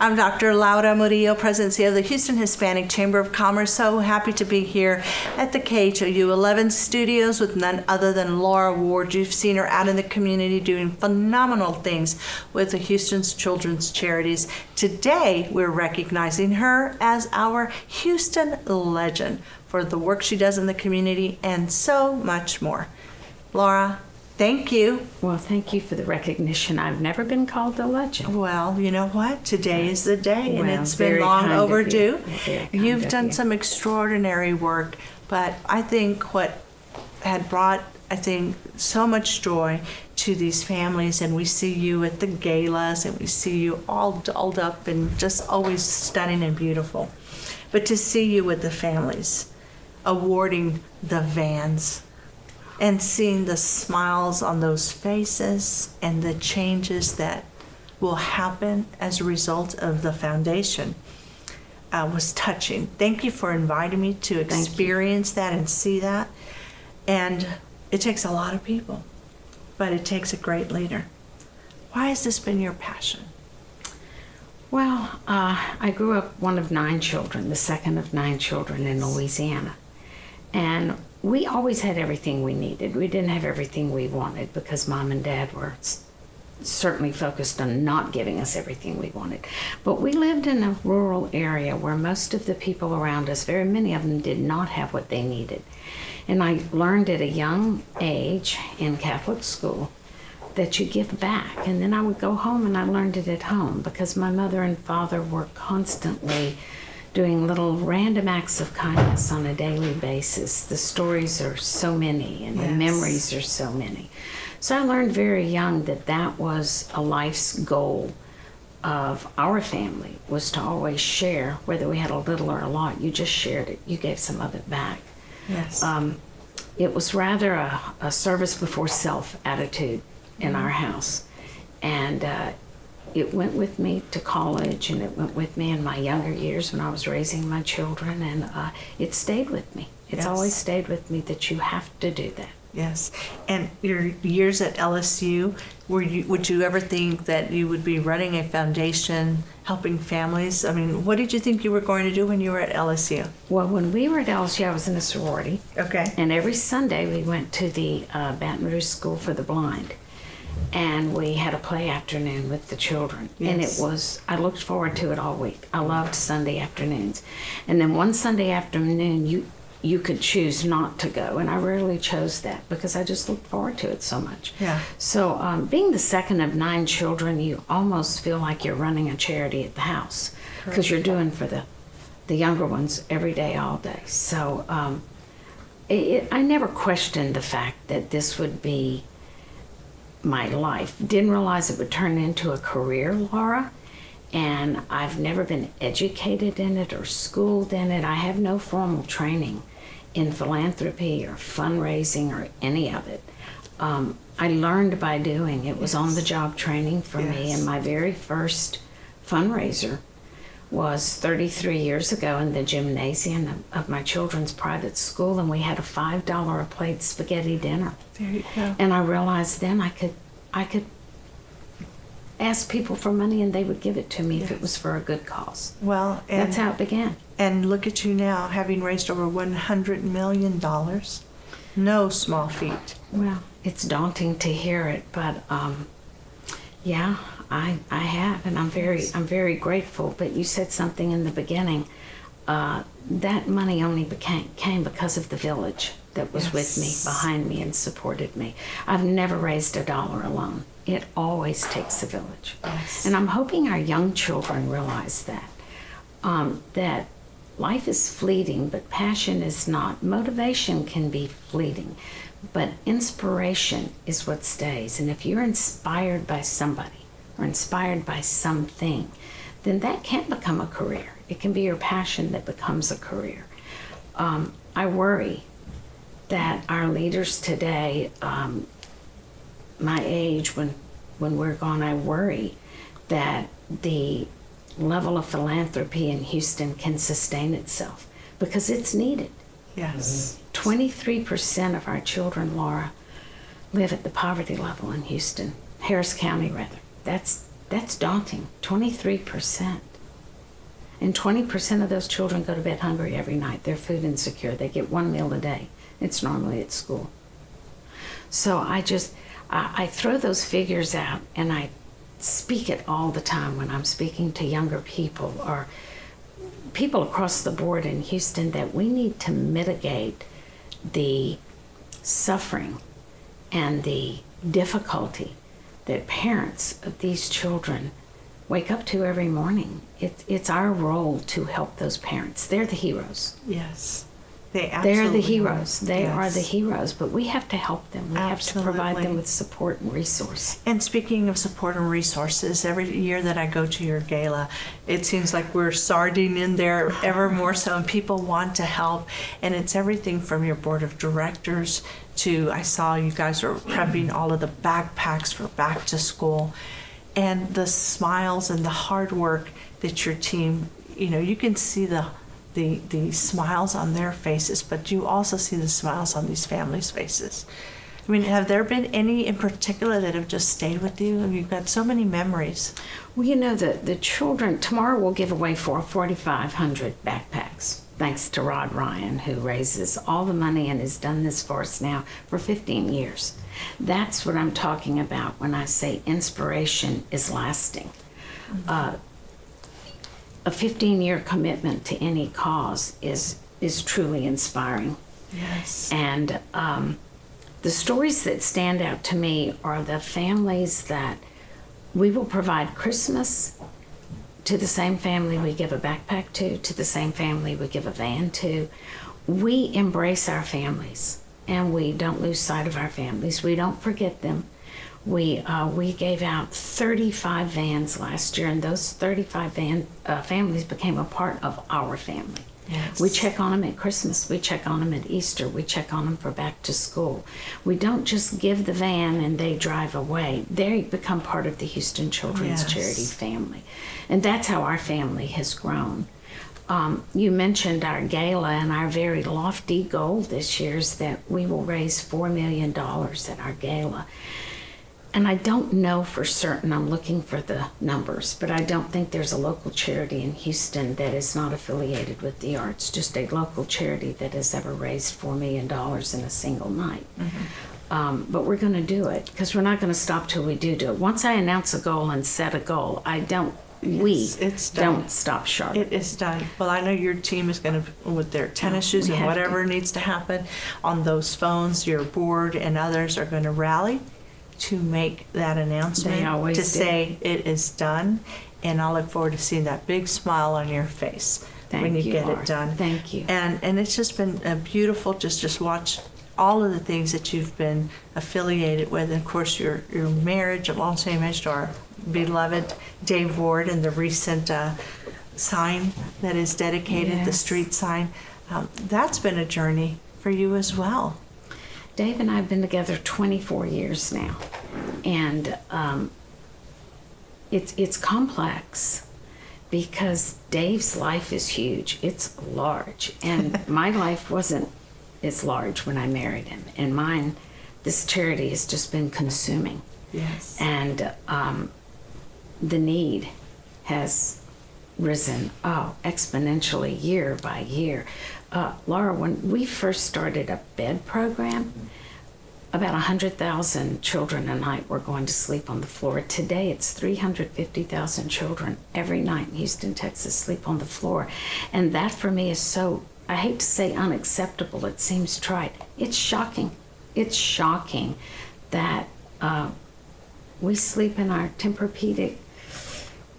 I'm Dr. Laura Murillo, President and CEO of the Houston Hispanic Chamber of Commerce. So happy to be here at the KHOU 11 studios with none other than Laura Ward. You've seen her out in the community doing phenomenal things with the Houston's Children's Charities. Today, we're recognizing her as our Houston legend for the work she does in the community and so much more. Laura, thank you. Well, thank you for the recognition. I've never been called a legend. Well, you know what? Today is the day, and Well, it's been very long kind of overdue. you. You've done some extraordinary work, but I think what had brought, so much joy to these families, and we see you at the galas, and we see you all dolled up and just always stunning and beautiful. But to see you with the families, awarding the vans, and seeing the smiles on those faces and the changes that will happen as a result of the foundation was touching. Thank you for inviting me to experience that and see that. And it takes a lot of people, but it takes a great leader. Why has this been your passion? Well, I grew up one of 9 children, the second of 9 children in Louisiana. And we always had everything we needed. We didn't have everything we wanted because Mom and Dad were certainly focused on not giving us everything we wanted. But we lived in a rural area where most of the people around us, very many of them, did not have what they needed. And I learned at a young age in Catholic school that you give back. And then I would go home and I learned it at home because my mother and father were constantly doing little random acts of kindness on a daily basis. The stories are so many and the memories are so many. So I learned very young that that was a life's goal of our family, was to always share, whether we had a little or a lot. You just shared it. You gave some of it back. Yes. It was rather a service before self attitude in our house. And it went with me to college, and it went with me in my younger years when I was raising my children, and it stayed with me. It's always stayed with me that you have to do that. Yes. And your years at LSU, would you ever think that you would be running a foundation, helping families? I mean, what did you think you were going to do when you were at LSU? Well, when we were at LSU, I was in a sorority. Okay. And every Sunday we went to the Baton Rouge School for the Blind. And we had a play afternoon with the children. Yes. And I looked forward to it all week. I loved Sunday afternoons. And then one Sunday afternoon, you could choose not to go. And I rarely chose that because I just looked forward to it so much. Yeah. So being the second of 9 children, you almost feel like you're running a charity at the house because you're doing for the younger ones every day, all day. So I never questioned the fact that this would be my life. Didn't realize it would turn into a career, Laura, and I've never been educated in it or schooled in it. I have no formal training in philanthropy or fundraising or any of it. I learned by doing. It was on-the-job training for me, and my very first fundraiser was 33 years ago in the gymnasium of my children's private school, and we had a $5 a plate spaghetti dinner. There you go. And I realized then I could ask people for money and they would give it to me if it was for a good cause. Well, and that's how it began. And look at you now, having raised over $100 million. No small feat. Well, it's daunting to hear it, but yeah, I have, and I'm very grateful. But you said something in the beginning. That money only came because of the village that was with me, behind me, and supported me. I've never raised a dollar alone. It always takes a village. Yes. And I'm hoping our young children realize that. That life is fleeting, but passion is not. Motivation can be fleeting, but inspiration is what stays. And if you're inspired by somebody or inspired by something, then that can't become a career. It can be your passion that becomes a career. I worry that our leaders today, my age, when we're gone, I worry that the level of philanthropy in Houston can sustain itself because it's needed. Yes. 23% of our children, Laura, live at the poverty level in Houston, Harris County rather. That's That's daunting. 23%. And 20% of those children go to bed hungry every night. They're food insecure. They get one meal a day. It's normally at school. So I throw those figures out, and I speak it all the time when I'm speaking to younger people or people across the board in Houston, that we need to mitigate the suffering and the difficulty that parents of these children wake up to every morning. It's our role to help those parents. They're the heroes. Yes. They're the heroes. They Yes. are the heroes, but we have to help them. We have to provide Absolutely. them with support and resource. And speaking of support and resources, every year that I go to your gala, it seems like we're sardine in there ever more so, and people want to help. And it's everything from your board of directors to, I saw you guys were prepping all of the backpacks for back to school, and the smiles and the hard work that your team, you can see the smiles on their faces, but you also see the smiles on these families' faces. I mean, have there been any in particular that have just stayed with you? You've got so many memories. Well, the children, tomorrow we'll give away 4,500 backpacks, thanks to Rod Ryan, who raises all the money and has done this for us now for 15 years. That's what I'm talking about when I say inspiration is lasting. A 15-year commitment to any cause is truly inspiring. Yes. And the stories that stand out to me are the families that we will provide Christmas to the same family we give a backpack to the same family we give a van to. We embrace our families, and we don't lose sight of our families. We don't forget them. We gave out 35 vans last year, and those 35 families became a part of our family. Yes. We check on them at Christmas. We check on them at Easter. We check on them for back to school. We don't just give the van and they drive away. They become part of the Houston Children's Yes. Charity family. And that's how our family has grown. You mentioned our gala, and our very lofty goal this year is that we will raise $4 million at our gala. And I don't know for certain, I'm looking for the numbers, but I don't think there's a local charity in Houston that is not affiliated with the arts, just a local charity that has ever raised $4 million in a single night. Mm-hmm. But we're going to do it, because we're not going to stop till we do it. Once I announce a goal and set a goal, It's done. don't stop short. It is done. Well, I know your team is going to, with their tennis shoes we and have whatever needs to happen on those phones, your board and others are going to rally to make that announcement. They always to do. say it is done. And I look forward to seeing that big smile on your face when Thank you you, get Laura. it done. Thank you. And it's just been a beautiful, just watch all of the things that you've been affiliated with. And of course, your marriage, a long-standing marriage to our beloved Dave Ward, and the recent sign that is dedicated, the Yes. street sign. That's been a journey for you as well. Dave and I have been together 24 years now, and it's complex because Dave's life is huge. It's large, and my life wasn't as large when I married him, and mine, this charity has just been consuming. Yes. And the need has risen exponentially year by year. Laura, when we first started a bed program, about 100,000 children a night were going to sleep on the floor. Today, it's 350,000 children every night in Houston, Texas, sleep on the floor. And that for me is so, I hate to say unacceptable, it seems trite. It's shocking. It's shocking that we sleep in our Tempur-Pedic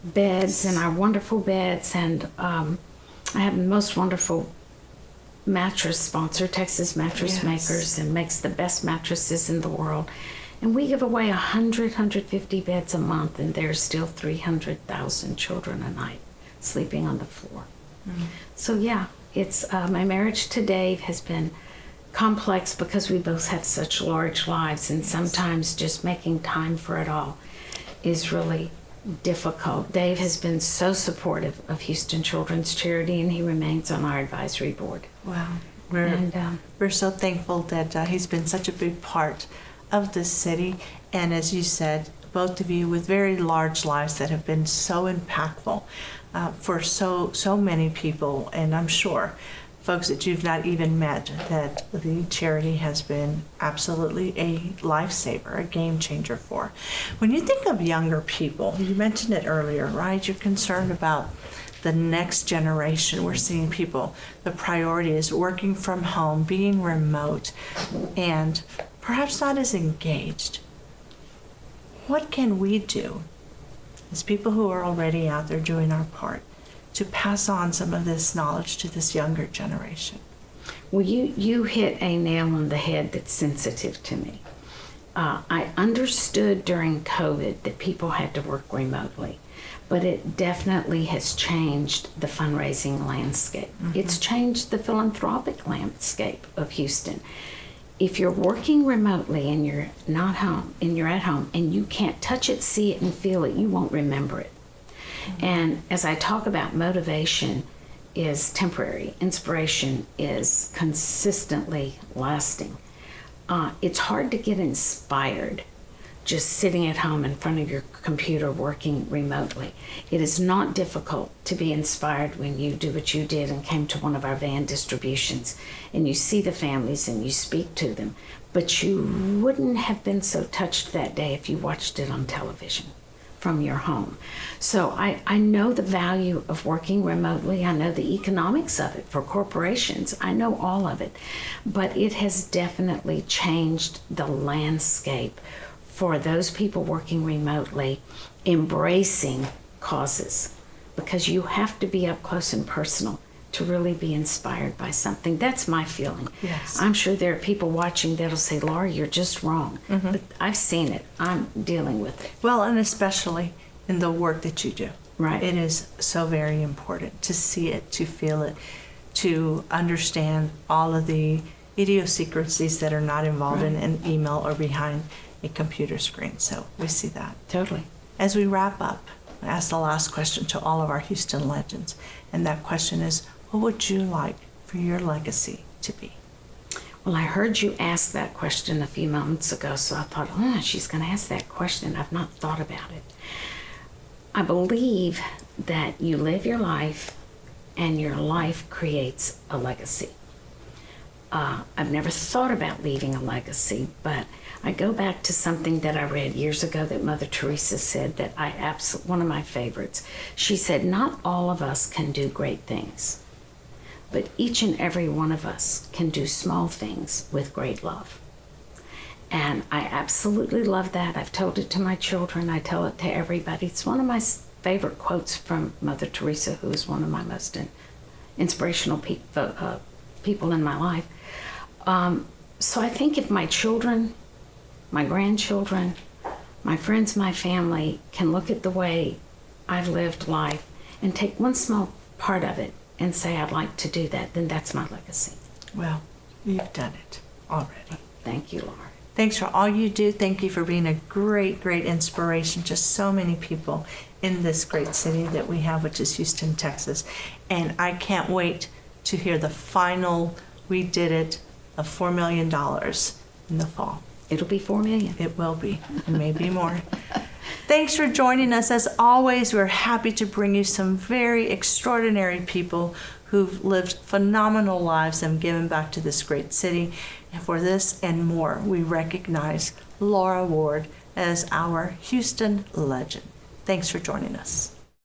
beds and our wonderful beds, and I have the most wonderful mattress sponsor, Texas Mattress Yes. Makers, and makes the best mattresses in the world. And we give away 150 beds a month, and there's still 300,000 children a night sleeping on the floor. So yeah, it's my marriage to Dave has been complex because we both have such large lives, and sometimes just making time for it all is really difficult. Dave has been so supportive of Houston Children's Charity, and he remains on our advisory board. Wow. We're so thankful that he's been such a big part of this city. And as you said, both of you with very large lives that have been so impactful for so many people, and I'm sure folks that you've not even met, that the charity has been absolutely a lifesaver, a game changer for. When you think of younger people, you mentioned it earlier, right? You're concerned about the next generation. We're seeing people, the priority is working from home, being remote, and perhaps not as engaged. What can we do as people who are already out there doing our part to pass on some of this knowledge to this younger generation? Well, you hit a nail on the head that's sensitive to me. I understood during COVID that people had to work remotely, but it definitely has changed the fundraising landscape. Mm-hmm. It's changed the philanthropic landscape of Houston. If you're working remotely and you're not home and you're at home and you can't touch it, see it, and feel it, you won't remember it. Mm-hmm. And as I talk about, motivation is temporary, inspiration is consistently lasting. It's hard to get inspired just sitting at home in front of your computer working remotely. It is not difficult to be inspired when you do what you did and came to one of our van distributions and you see the families and you speak to them, but you wouldn't have been so touched that day if you watched it on television from your home. So I know the value of working remotely. I know the economics of it for corporations. I know all of it, but it has definitely changed the landscape for those people working remotely, embracing causes, because you have to be up close and personal to really be inspired by something. That's my feeling. Yes. I'm sure there are people watching that'll say, Laura, you're just wrong. Mm-hmm. But I've seen it. I'm dealing with it. Well, and especially in the work that you do. Right. It is so very important to see it, to feel it, to understand all of the idiosyncrasies that are not involved in an email or behind a computer screen. So we see that. Totally. As we wrap up, I ask the last question to all of our Houston legends, and that question is, what would you like for your legacy to be? Well, I heard you ask that question a few moments ago, so I thought, she's going to ask that question. I've not thought about it. I believe that you live your life, and your life creates a legacy. I've never thought about leaving a legacy, but I go back to something that I read years ago that Mother Teresa said that one of my favorites. She said, not all of us can do great things, but each and every one of us can do small things with great love. And I absolutely love that. I've told it to my children. I tell it to everybody. It's one of my favorite quotes from Mother Teresa, who is one of my most inspirational people in my life. So I think if my children, my grandchildren, my friends, my family can look at the way I've lived life and take one small part of it and say, I'd like to do that, then that's my legacy. Well, you've done it already. Thank you, Laura. Thanks for all you do. Thank you for being a great, great inspiration to so many people in this great city that we have, which is Houston, Texas. And I can't wait to hear the final, we did it, of $4 million in the fall. It'll be $4 million. It will be, and maybe more. Thanks for joining us. As always, we're happy to bring you some very extraordinary people who've lived phenomenal lives and given back to this great city. And for this and more, we recognize Laura Ward as our Houston legend. Thanks for joining us.